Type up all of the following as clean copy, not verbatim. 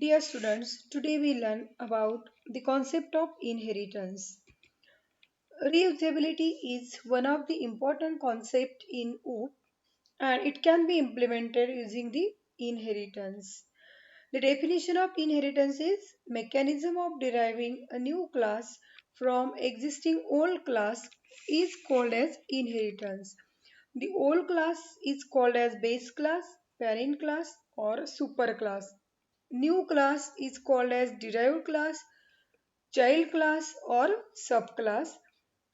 Dear students, today we learn about the concept of inheritance. Reusability is one of the important concepts in OOP and it can be implemented using the inheritance. The definition of inheritance is mechanism of deriving a new class from existing old class is called as inheritance. The old class is called as base class, parent class or superclass. New class is called as derived class, child class or subclass,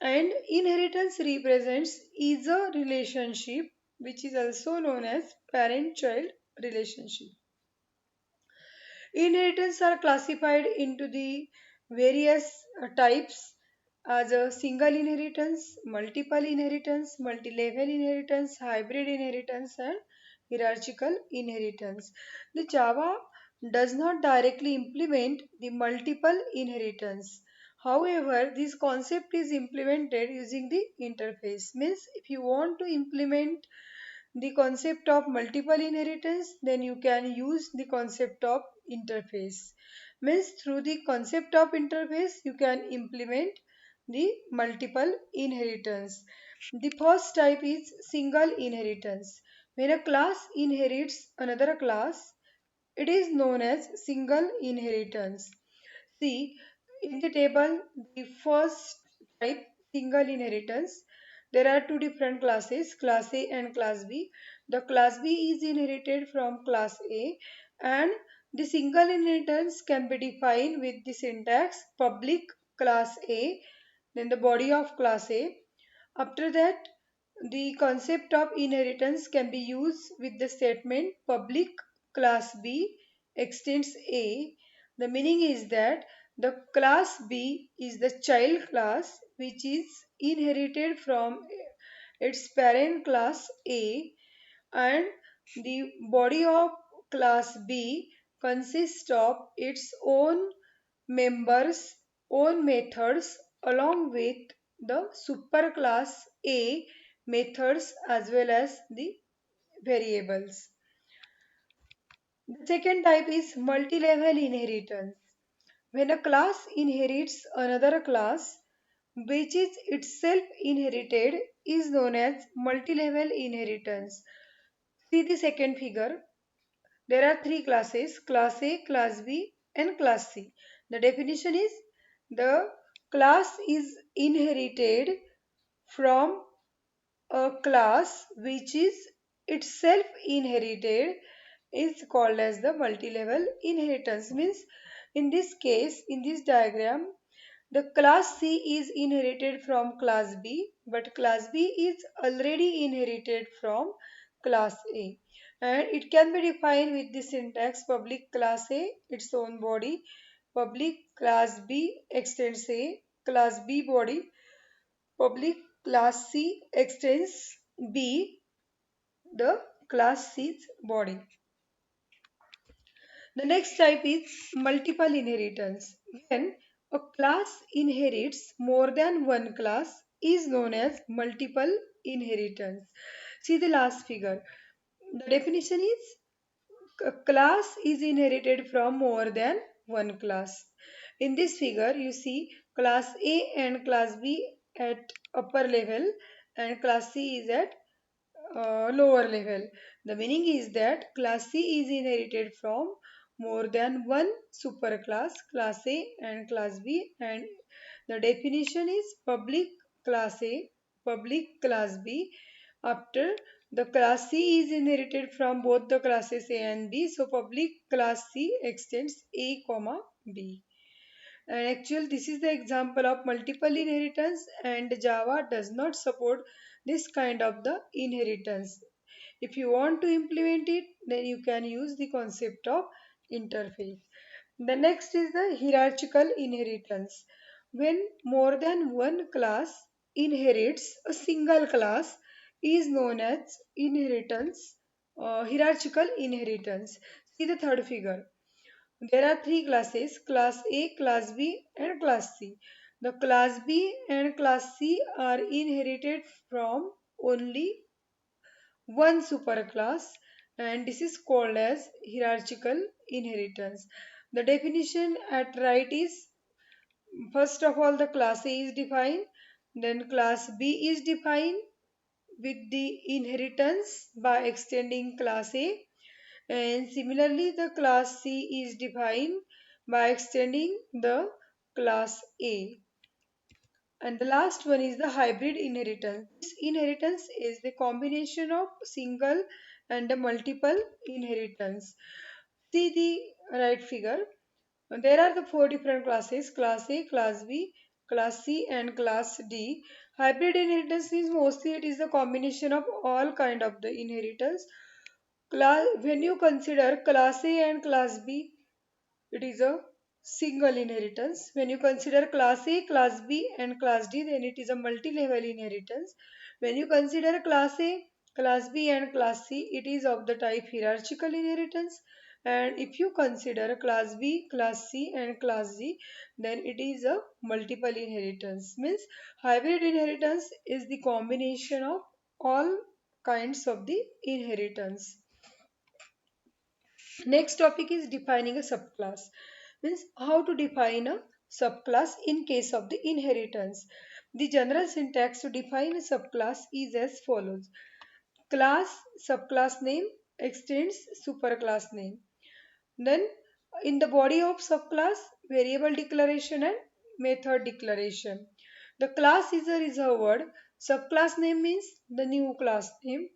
and inheritance represents is a relationship which is also known as parent child relationship. Inheritance are classified into the various types as a single inheritance, multiple inheritance, multi-level inheritance, hybrid inheritance, and hierarchical inheritance. The Java does not directly implement the multiple inheritance. However, this concept is implemented using the interface. Means if you want to implement the concept of multiple inheritance, then you can use the concept of interface. Means through the concept of interface you can implement the multiple inheritance. The first type is single inheritance. When a class inherits another class, it is known as single inheritance. See, in the table, the first type, single inheritance, there are two different classes, class A and class B. The class B is inherited from class A and the single inheritance can be defined with the syntax public class A, then the body of class A. After that, the concept of inheritance can be used with the statement public class B extends A. The meaning is that the class B is the child class which is inherited from its parent class A, and the body of class B consists of its own members, own methods along with the superclass A methods as well as the variables. The second type is multi-level inheritance. When a class inherits another class which is itself inherited is known as multi-level inheritance. See the second figure. There are three classes, class A, class B and class C. The definition is the class is inherited from a class which is itself inherited is called as the multi-level inheritance. Means in this case, in this diagram, the class C is inherited from class B, but class B is already inherited from class A. And it can be defined with the syntax public class A, its own body, public class B extends A, class B body, public class C extends B, the class C's body. The next type is multiple inheritance. When a class inherits more than one class is known as multiple inheritance. See the last figure. The definition is a class is inherited from more than one class. In this figure, you see class A and class B at upper level and class C is at lower level. The meaning is that class C is inherited from more than one superclass, class A and class B, and the definition is public class A, public class B. After the class C is inherited from both the classes A and B, so public class C extends A comma B. And actually, this is the example of multiple inheritance, and Java does not support this kind of the inheritance. If you want to implement it, then you can use the concept of interface. The next is the hierarchical inheritance. When more than one class inherits a single class is known as inheritance, hierarchical inheritance. See the third figure. There are three classes, class A, class B and class C. The class B and class C are inherited from only one superclass and this is called as hierarchical inheritance. The definition at right is, first of all, the class A is defined, then class B is defined with the inheritance by extending class A, and similarly the class C is defined by extending the class A. And the last one is the hybrid inheritance. This inheritance is the combination of single and the multiple inheritance. See the right figure. There are the four different classes: class A, class B, class C, and class D. Hybrid inheritance is mostly it is the combination of all kind of the inheritance. When you consider class A and class B, it is a single inheritance. When you consider class A, class B, and class D, then it is a multi-level inheritance. When you consider class A, class B, and class C, it is of the type hierarchical inheritance. And if you consider class B, class C, and class D, then it is a multiple inheritance. Means hybrid inheritance is the combination of all kinds of the inheritance. Next topic is defining a subclass. Means how to define a subclass in case of the inheritance. The general syntax to define a subclass is as follows. Class, subclass name, extends superclass name. Then in the body of subclass, variable declaration and method declaration. The class is a reserved word. Subclass name means the new class name.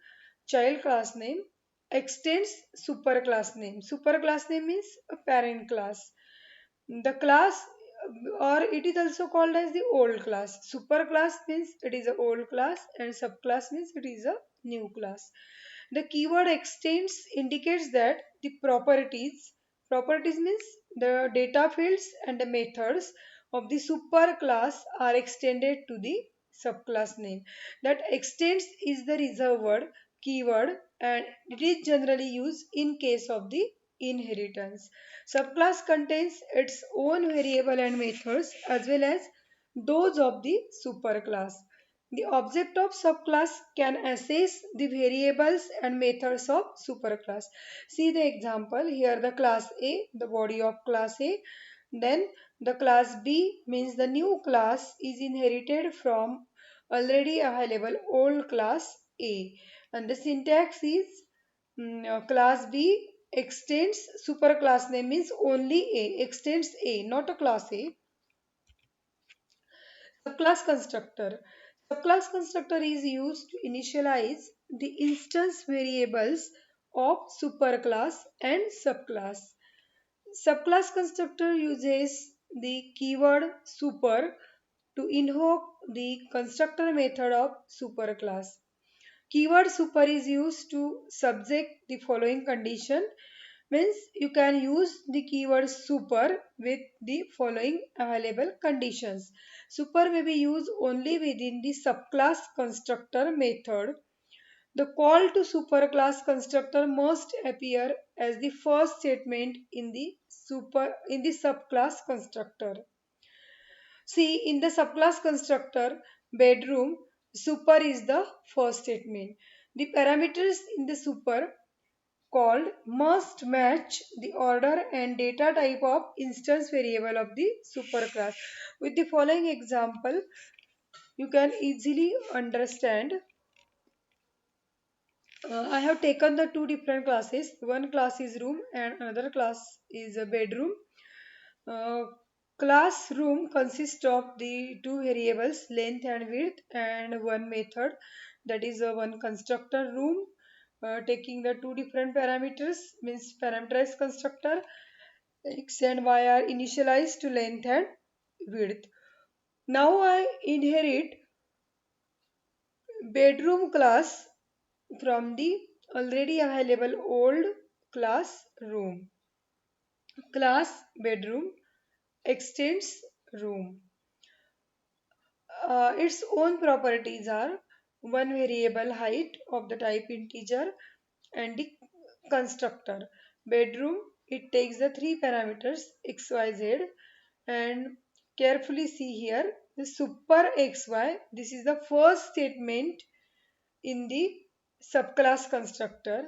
Child class name extends superclass name. Superclass name means a parent class. The class, or it is also called as the old class. Superclass means it is a old class, and subclass means it is a new class. The keyword extends indicates that the properties means the data fields and the methods of the superclass are extended to the subclass name. That extends is the reserved word keyword, and it is generally used in case of the inheritance. Subclass contains its own variable and methods as well as those of the superclass. The object of subclass can access the variables and methods of superclass. See the example here, the class A, the body of class A. Then the class B means the new class is inherited from already available old class A. And the syntax is class B extends superclass name means only A, extends A, not a class A. Subclass constructor. Subclass constructor is used to initialize the instance variables of superclass and subclass. Subclass constructor uses the keyword super to invoke the constructor method of superclass. Keyword super is used to subject the following condition, means you can use the keyword super with the following available conditions. Super may be used only within the subclass constructor method. The call to superclass constructor must appear as the first statement in the subclass constructor. See, in the subclass constructor bedroom, super is the first statement. The parameters in the super called must match the order and data type of instance variable of the superclass. With the following example, you can easily understand. I have taken the two different classes. One class is room and another class is a bedroom. Uh, Classroom consists of the two variables length and width and one method, that is one constructor room taking the two different parameters, means parameterized constructor x and y are initialized to length and width. Now I inherit bedroom class from the already available old class room. Class bedroom extends room. Its own properties are one variable height of the type integer and the constructor. Bedroom, it takes the three parameters x, y, z, and carefully see here the super xy. This is the first statement in the subclass constructor,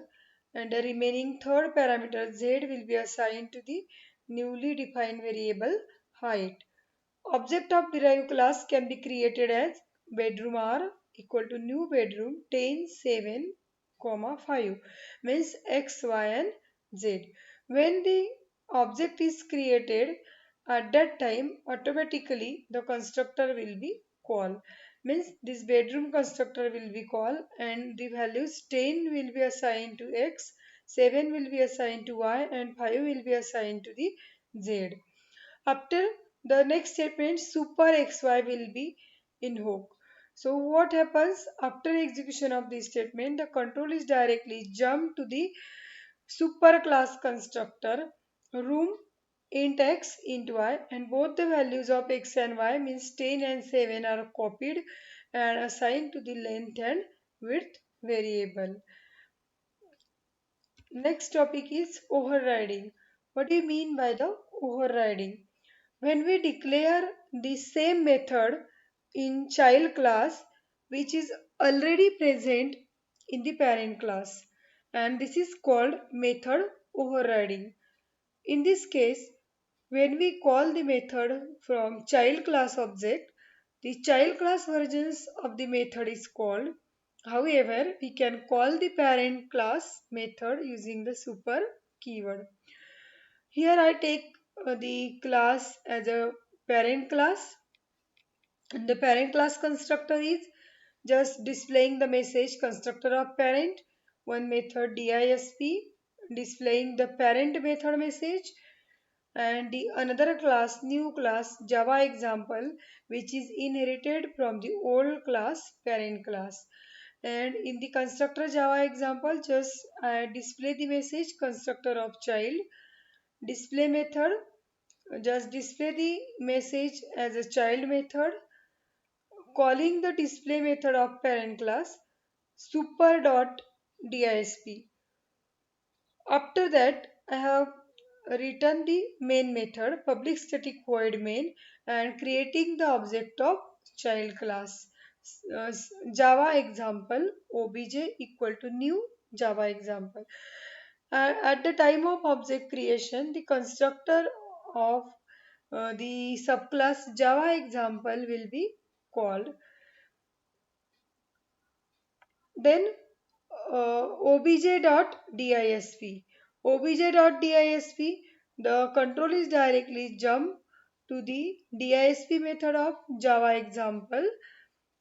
and the remaining third parameter z will be assigned to the newly defined variable height. Object of derived class can be created as bedroom R equal to new bedroom 10 7 comma 5 means x, y and z. When the object is created at that time automatically the constructor will be called means this bedroom constructor will be called and the values 10 will be assigned to x, 7 will be assigned to y and 5 will be assigned to the z. After the next statement, super xy will be invoked. So what happens after execution of this statement? The control is directly jump to the super class constructor room int x int y and both the values of x and y means 10 and 7 are copied and assigned to the length and width variable. Next topic is overriding. What do you mean by the overriding? When we declare the same method in child class which is already present in the parent class, and this is called method overriding. In this case, when we call the method from child class object, the child class versions of the method is called. However, we can call the parent class method using the super keyword. Here I take the class as a parent class. And the parent class constructor is just displaying the message constructor of parent. One method disp displaying the parent method message and the another class new class java example which is inherited from the old class parent class. And in the constructor java example just I display the message constructor of child display method just display the message as a child method calling the display method of parent class super.disp. After that I have written the main method public static void main and creating the object of child class. Java example obj equal to new Java example. At the time of object creation, the constructor of the subclass Java example will be called. Then obj.disp. Obj.disp, the control is directly jump to the disp method of Java example,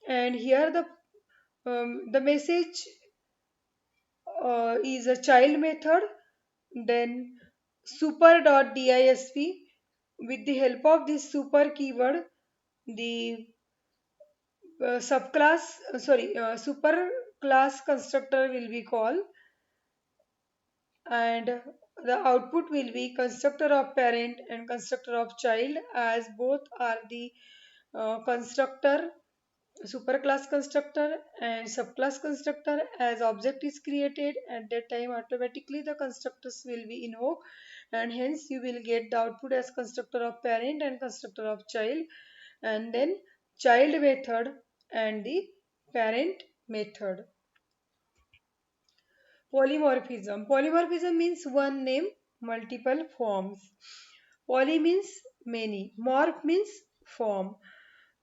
and here the message is a child method. Then super.disp, with the help of this super keyword, the super class constructor will be called and the output will be constructor of parent and constructor of child as both are the constructor superclass constructor and subclass constructor. As object is created at that time automatically the constructors will be invoked and hence you will get the output as constructor of parent and constructor of child and then child method and the parent method. Polymorphism. Polymorphism means one name, multiple forms. Poly means many. Morph means form.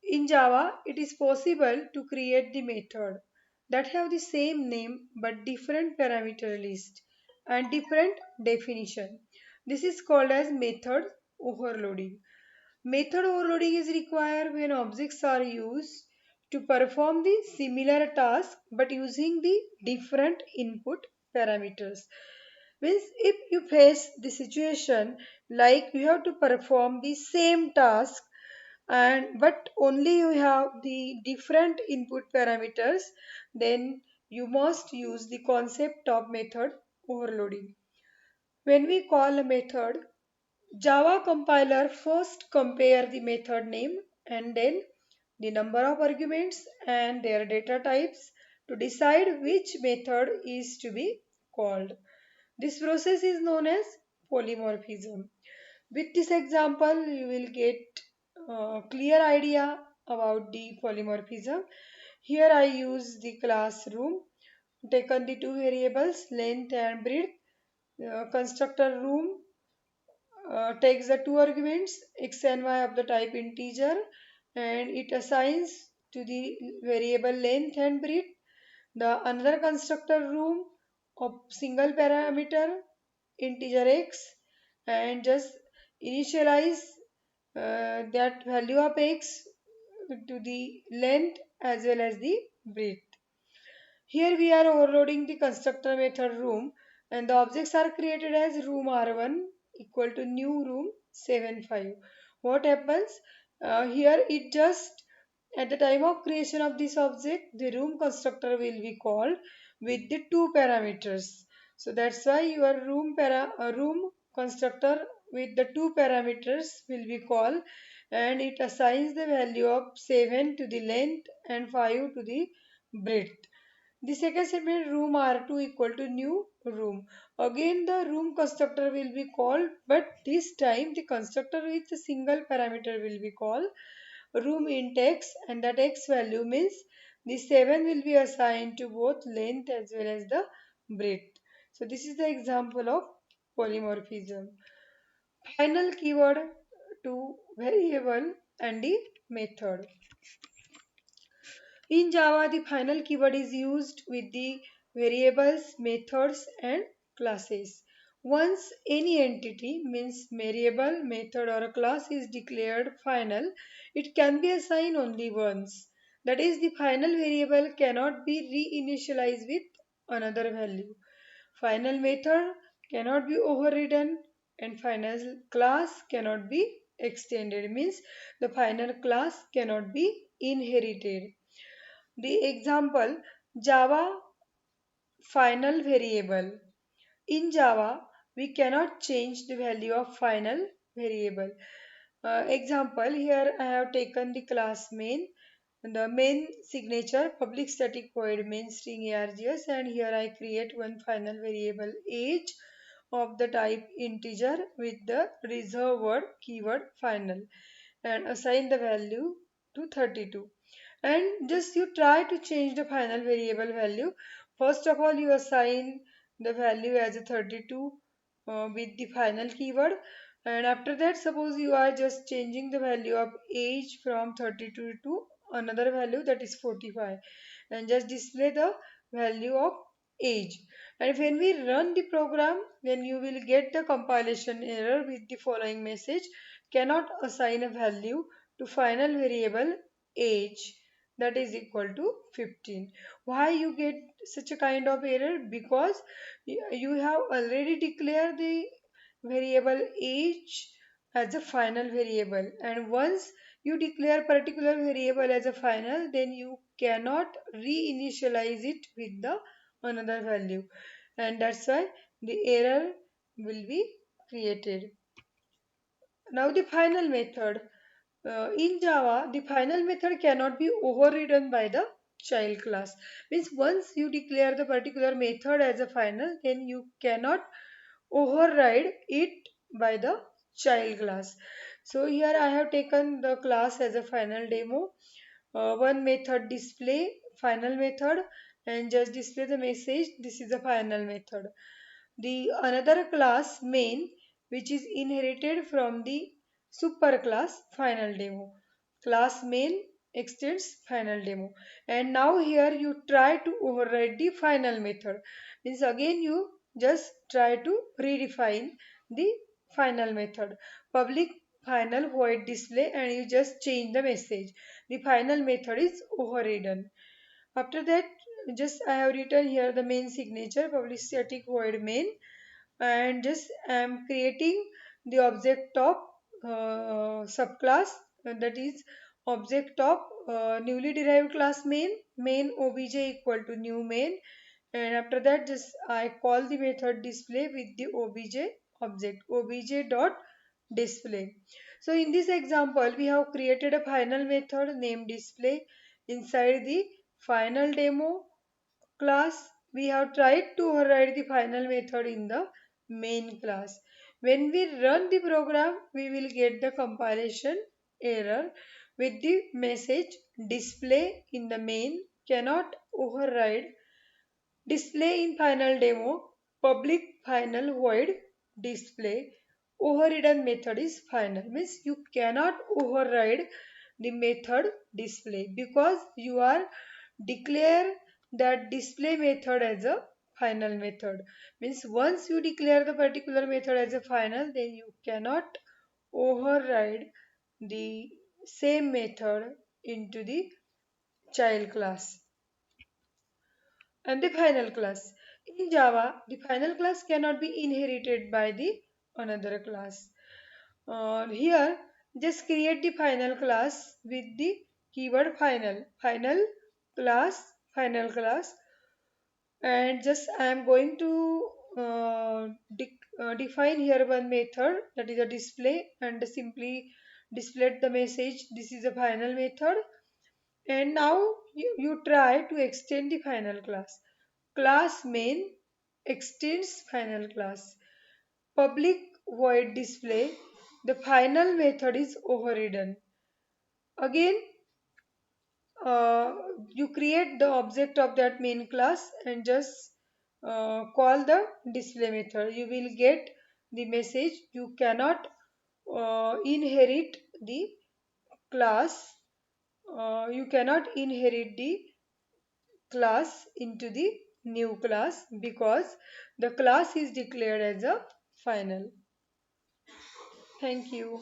In Java, it is possible to create the method that have the same name but different parameter list and different definition. This is called as method overloading. Method overloading is required when objects are used to perform the similar task but using the different input parameters. Means if you face the situation like you have to perform the same task and but only you have the different input parameters, then you must use the concept of method overloading. When we call a method, Java compiler first compare the method name and then the number of arguments and their data types to decide which method is to be called. This process is known as polymorphism. With this example, you will get a clear idea about the polymorphism. Here I use the classroom, taken the two variables length and breadth, constructor room takes the two arguments x and y of the type integer, and it assigns to the variable length and breadth the another constructor room of single parameter integer x, and just initialize that value of x to the length as well as the breadth. Here we are overloading the constructor method room, and the objects are created as room R1 equal to new room 75. What happens? Here it just at the time of creation of this object, the room constructor will be called with the two parameters. So that's why your room constructor with the two parameters will be called, and it assigns the value of 7 to the length and 5 to the breadth. The second statement room R2 equal to new room. Again the room constructor will be called, but this time the constructor with a single parameter will be called room int x, and that x value means the 7 will be assigned to both length as well as the breadth. So this is the example of polymorphism. Final keyword to variable and the method. In Java, the final keyword is used with the variables, methods, and classes. Once any entity means variable, method, or a class is declared final, it can be assigned only once. That is, the final variable cannot be reinitialized with another value. Final method cannot be overridden, and final class cannot be extended. Means the final class cannot be inherited. The example Java final variable. In Java, we cannot change the value of final variable. Example here I have taken the class main, the main signature public static void main string args, and here I create one final variable age of the type integer with the reserved word keyword final, and assign the value to 32. And just you try to change the final variable value. First of all, you assign the value as a 32 with the final keyword, and after that suppose you are just changing the value of age from 32 to another value, that is 45, and just display the value of age. And when we run the program, then you will get the compilation error with the following message: cannot assign a value to final variable age that is equal to 15. Why you get such a kind of error? Because you have already declared the variable age as a final variable, and once you declare particular variable as a final, then you cannot reinitialize it with the another value, and that's why the error will be created. Now the final method. In Java, the final method cannot be overridden by the child class. Means once you declare the particular method as a final, then you cannot override it by the child class. So here I have taken the class as a final demo. One method display final method, and just display the message this is the final method. The another class main, which is inherited from the superclass final demo. Class main extends final demo, and now here you try to override the final method. Means again you just try to redefine the final method. Public final void display, and you just change the message. The final method is overridden. After that, just I have written here the main signature public static void main, and just I am creating the object of subclass, that is object of newly derived class main obj equal to new main, and after that just I call the method display with the obj object obj dot display. So in this example we have created a final method named display inside the final demo class. We have tried to override the final method in the main class. When we run the program, we will get the compilation error with the message display in the main cannot override display in final demo public final void display overridden method is final. Means you cannot override the method display because you are declare that display method as a final method. Means once you declare the particular method as a final, then you cannot override the same method into the child class. And the final class. In Java, the final class cannot be inherited by the another class. Here, just create the final class with the keyword final. Final class, and just I am going to define here one method that is a display and simply display the message. This is a final method, and now you try to extend the final class. Class main extends final class. Public void display. The final method is overridden. Again, uh, you create the object of that main class and just call the display method. You will get the message you cannot inherit the class. You cannot inherit the class into the new class because the class is declared as a final. Thank you.